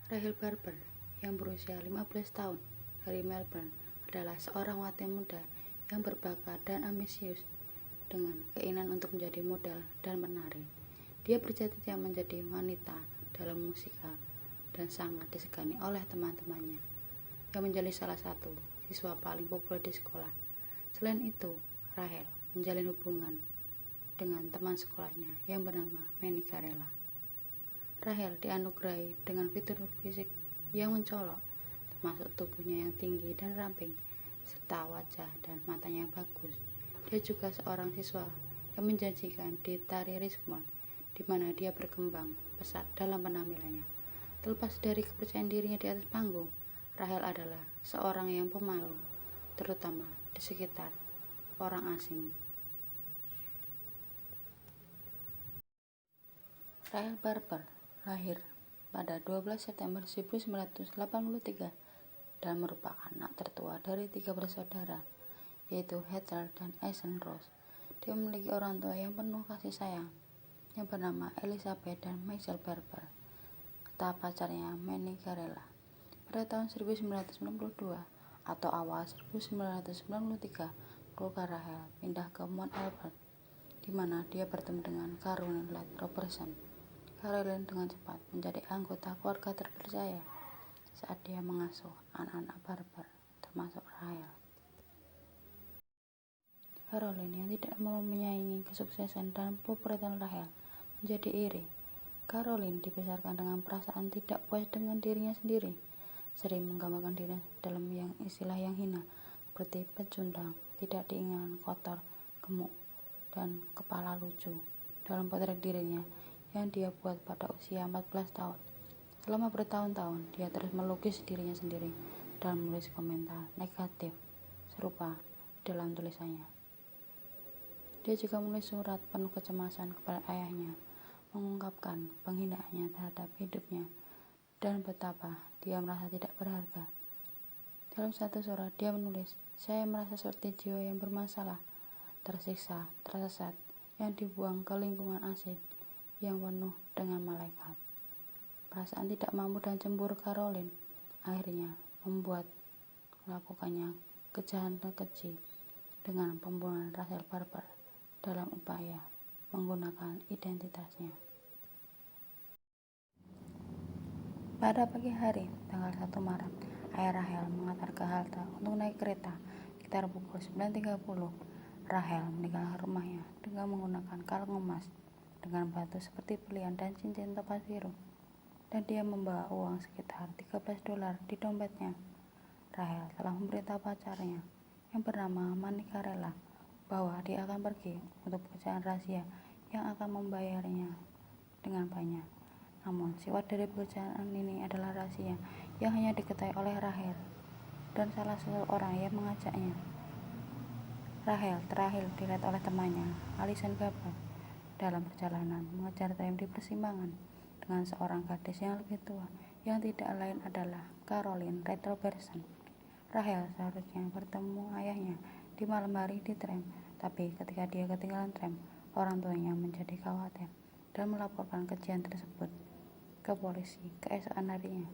Rahel Barber, yang berusia 15 tahun, dari Melbourne, adalah seorang wanita muda yang berbakat dan ambisius dengan keinginan untuk menjadi model dan penari. Dia bercita-cita menjadi wanita dalam musikal dan sangat disegani oleh teman-temannya yang menjadi salah satu siswa paling populer di sekolah. Selain itu, Rahel menjalin hubungan dengan teman sekolahnya yang bernama Manny Carella. Rahel dianugerahi dengan fitur fisik yang mencolok, termasuk tubuhnya yang tinggi dan ramping, serta wajah dan matanya yang bagus. Dia juga seorang siswa yang menjanjikan di tari Richmond, di mana dia berkembang pesat dalam penampilannya. Terlepas dari kepercayaan dirinya di atas panggung, Rahel adalah seorang yang pemalu, terutama di sekitar orang asing. Rahel Barber lahir pada 12 September 1983 dan merupakan anak tertua dari 3 bersaudara, yaitu Heather dan Aizen Rose. Dia memiliki orang tua yang penuh kasih sayang, yang bernama Elizabeth dan Michael Barber, serta pacarnya Manny Carella. Pada tahun 1992 atau awal 1993, keluarga Rahel pindah ke Mount Albert, di mana dia bertemu dengan Caroline Lloyd Robertson. Caroline dengan cepat menjadi anggota keluarga terpercaya saat dia mengasuh anak-anak Barber, termasuk Rahel. Caroline yang tidak mau menyaingi kesuksesan dan popularitas Rahel menjadi iri. Caroline dibesarkan dengan perasaan tidak puas dengan dirinya sendiri, sering menggambarkan diri dalam istilah yang hina seperti pecundang, tidak diinginkan, kotor, gemuk, dan kepala lucu dalam potret dirinya yang dia buat pada usia 14 tahun. Selama bertahun-tahun, dia terus melukis dirinya sendiri dan menulis komentar negatif serupa dalam tulisannya. Dia juga menulis surat penuh kecemasan kepada ayahnya, mengungkapkan penghinaannya terhadap hidupnya dan betapa dia merasa tidak berharga. Dalam satu surat, dia menulis, "Saya merasa seperti jiwa yang bermasalah, tersiksa, tersesat, yang dibuang ke lingkungan asing yang penuh dengan malaikat." Perasaan tidak mampu dan cemburu Caroline akhirnya membuat melakukannya kejahatan keji dengan pembunuhan Rahel Barber dalam upaya menggunakan identitasnya. Pada pagi hari, tanggal 1 Maret, ayah Rahel mengantar ke halte untuk naik kereta sekitar pukul 9.30. Rahel meninggalkan rumahnya dengan menggunakan kalung emas dengan batu seperti berlian dan cincin topaz biru, dan dia membawa uang sekitar $13 di dompetnya. Rahel telah memberitahu pacarnya yang bernama Manny Carella bahwa dia akan pergi untuk pekerjaan rahasia yang akan membayarnya dengan banyak. Namun, sifat dari pekerjaan ini adalah rahasia yang hanya diketahui oleh Rahel dan salah satu orang yang mengajaknya. Rahel terakhir dilihat oleh temannya, Alison Gabler, dalam perjalanan mengejar tram di persimpangan dengan seorang gadis yang lebih tua yang tidak lain adalah Caroline Lloyd Robertson. Rahel seharusnya bertemu ayahnya di malam hari di tram, tapi ketika dia ketinggalan tram, orang tuanya menjadi khawatir dan melaporkan kejadian tersebut ke polisi keesokan harinya.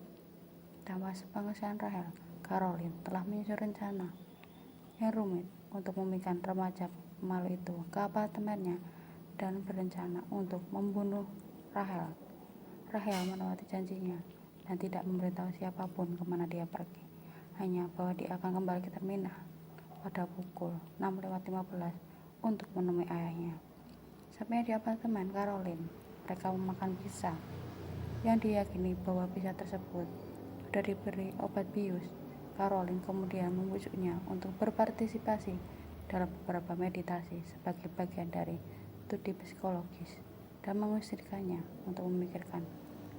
Tanpa sepengetahuan Rahel, Caroline telah menyusun rencana yang rumit untuk memindahkan remaja pemalu itu ke apartemennya dan berencana untuk membunuh Rahel. Rahel menepati janjinya dan tidak memberitahu siapapun kemana dia pergi, hanya bahwa dia akan kembali ke terminal pada pukul 6.15 untuk menemui ayahnya. Sampai di apartemen Caroline, mereka memakan pizza yang diyakini bahwa pizza tersebut sudah diberi obat bius. Caroline kemudian membujuknya untuk berpartisipasi dalam beberapa meditasi sebagai bagian dari studi psikologis dan mengusirkannya untuk memikirkan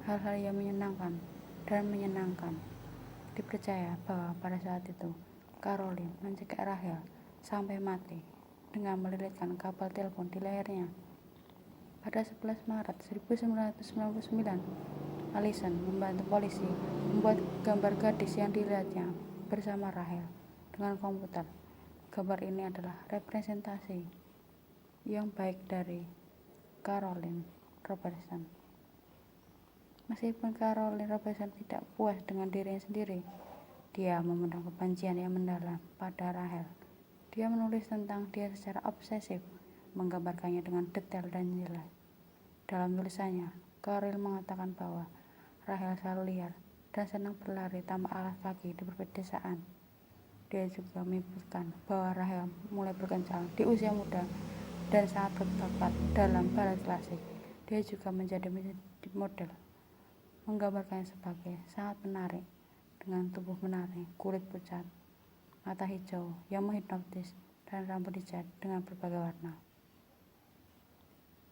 hal-hal yang menyenangkan dan menyenangkan. Dipercaya bahwa pada saat itu Caroline mencekik Rahel sampai mati dengan melilitkan kabel telepon di lehernya. Pada 11 Maret 1999, Alison membantu polisi membuat gambar gadis yang dilihatnya bersama Rahel dengan komputer. Gambar ini adalah representasi yang baik dari Caroline Robertson. Meskipun Caroline Robinson tidak puas dengan dirinya sendiri, dia memendam kebencian yang mendalam pada Rachel. Dia menulis tentang dia secara obsesif, menggambarkannya dengan detail dan jelas. Dalam tulisannya, Caroline mengatakan bahwa Rachel selalu liar dan senang berlari tanpa alas kaki di pedesaan. Dia juga menyebutkan bahwa Rachel mulai berkencan di usia muda dan sangat berbakat dalam balet klasik. Dia juga menjadi model, menggambarkannya sebagai sangat menarik, dengan tubuh menarik, kulit pucat, mata hijau yang menghipnotis, dan rambut dicat dengan berbagai warna.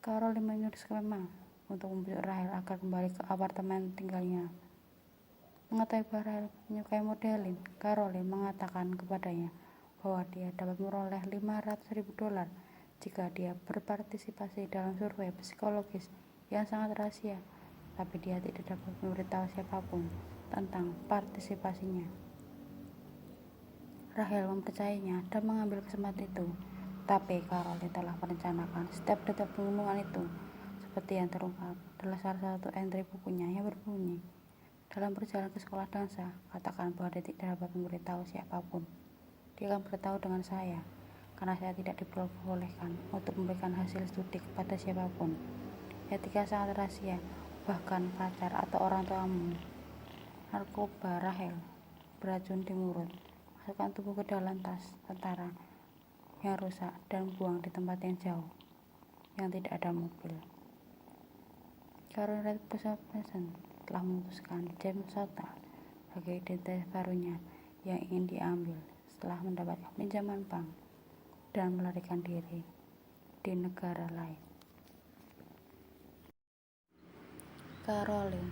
Caroline menulis memang untuk membujuk Rachel agar kembali ke apartemen tinggalnya. Mengetahui bahwa Rachel menyukai modeling, Caroline mengatakan kepadanya bahwa dia dapat memperoleh $500.000 jika dia berpartisipasi dalam survei psikologis yang sangat rahasia, tapi dia tidak dapat memberitahu siapapun tentang partisipasinya. Rachel mempercayainya dan mengambil kesempatan itu, tapi Caroline telah merencanakan setiap detik pembunuhan itu, seperti yang terungkap dalam salah satu entry bukunya yang berbunyi, "Dalam perjalanan ke sekolah dansa, katakan bahwa dia tidak dapat memberitahu siapapun. Dia akan beritahu dengan saya, karena saya tidak diperbolehkan untuk memberikan hasil studi kepada siapapun. Etika sangat rahasia, bahkan pacar atau orang tuamu." Narkoba Rachel, beracun di mulut, masukkan tubuh ke dalam tas tentara yang rusak dan buang di tempat yang jauh, yang tidak ada mobil. Caroline Robinson telah memutuskan James Southall sebagai identitas barunya yang ingin diambil setelah mendapatkan pinjaman bank dan melarikan diri di negara lain. Caroline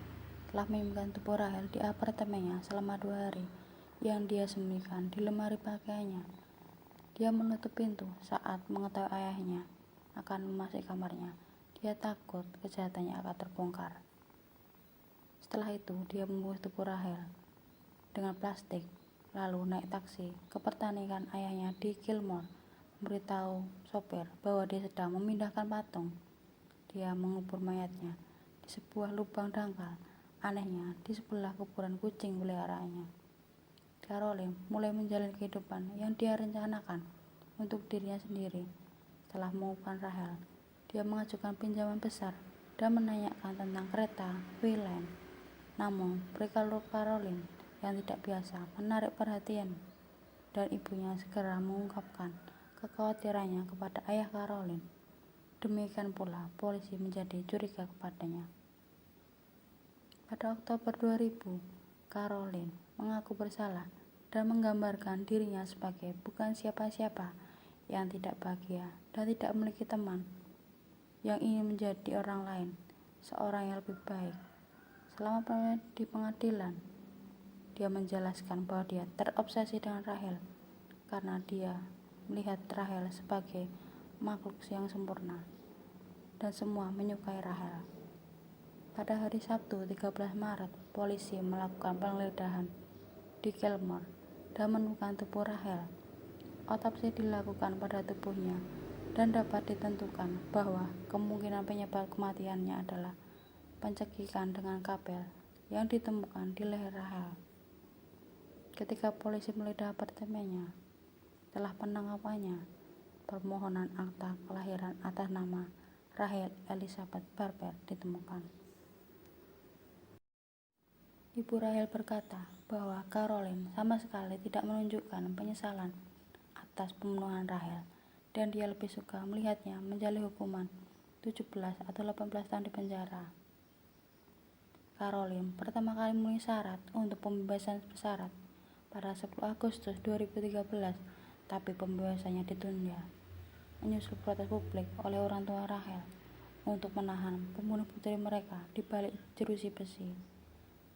telah menyembunyikan tubuh Rachel di apartemennya selama 2 hari yang dia sembunyikan di lemari pakaiannya. Dia menutup pintu saat mengetahui ayahnya akan memasuki kamarnya. Dia takut kejahatannya akan terbongkar. Setelah itu, dia membungkus tubuh Rachel dengan plastik, lalu naik taksi ke pertanian ayahnya di Gilmore, memberitahu sopir bahwa dia sedang memindahkan patung. Dia mengubur mayatnya di sebuah lubang dangkal, anehnya di sebelah kuburan kucing peliharaannya. Caroline mulai menjalani kehidupan yang dia rencanakan untuk dirinya sendiri. Setelah mengubahkan Rachel, dia mengajukan pinjaman besar dan menanyakan tentang kereta Wayland. Namun, perilaku Caroline yang tidak biasa menarik perhatian, dan ibunya segera mengungkapkan kekhawatirannya kepada ayah Caroline. Demikian pula, polisi menjadi curiga kepadanya. Pada Oktober 2000, Caroline mengaku bersalah dan menggambarkan dirinya sebagai bukan siapa-siapa, yang tidak bahagia dan tidak memiliki teman, yang ingin menjadi orang lain, seorang yang lebih baik. Selama di pengadilan, dia menjelaskan bahwa dia terobsesi dengan Rachel karena dia melihat Rachel sebagai makhluk yang sempurna dan semua menyukai Rachel. Pada hari Sabtu 13 Maret, polisi melakukan penggeledahan di Gilmore dan menemukan tubuh Rachel. Otopsi dilakukan pada tubuhnya dan dapat ditentukan bahwa kemungkinan penyebab kematiannya adalah pencekikan dengan kabel yang ditemukan di leher Rachel. Ketika polisi menggeledah apartemennya, setelah penangkapannya, permohonan akta kelahiran atas nama Rachel Elizabeth Barber ditemukan. Ibu Rachel berkata bahwa Caroline sama sekali tidak menunjukkan penyesalan atas pembunuhan Rachel, dan dia lebih suka melihatnya menjalani hukuman 17 atau 18 tahun di penjara. Caroline pertama kali memenuhi syarat untuk pembebasan bersyarat pada 10 Agustus 2013, tapi pembebasannya ditunda menyusul protes publik oleh orang tua Rachel untuk menahan pembunuh putri mereka di balik jeruji besi.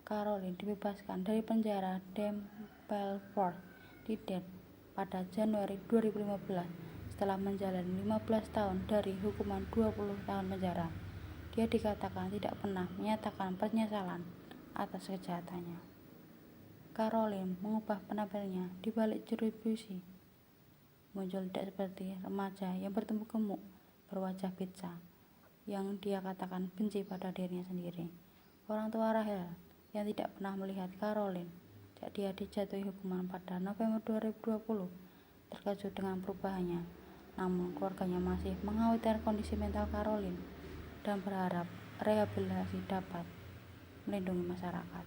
Caroline dibebaskan dari penjara Templeforth di Dade pada Januari 2015 setelah menjalani 15 tahun dari hukuman 20 tahun penjara. Dia dikatakan tidak pernah menyatakan penyesalan atas kejahatannya. Caroline mengubah penampilannya di balik jeruji besi, muncul tidak seperti remaja yang bertubuh gemuk berwajah pizza yang dia katakan benci pada dirinya sendiri. Orang tua Rahel yang tidak pernah melihat Caroline sejak dia dijatuhi hukuman pada November 2020 terkejut dengan perubahannya. Namun keluarganya masih mengkhawatirkan kondisi mental Caroline dan berharap rehabilitasi dapat melindungi masyarakat.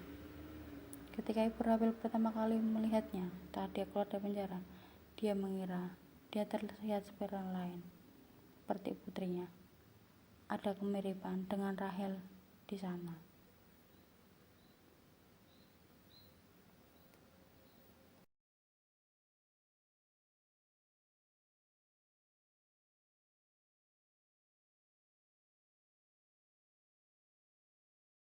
Ketika ibu Rahel pertama kali melihatnya saat dia keluar dari penjara, dia mengira dia terlihat seperti orang lain, seperti putrinya. Ada kemiripan dengan Rahel di sana.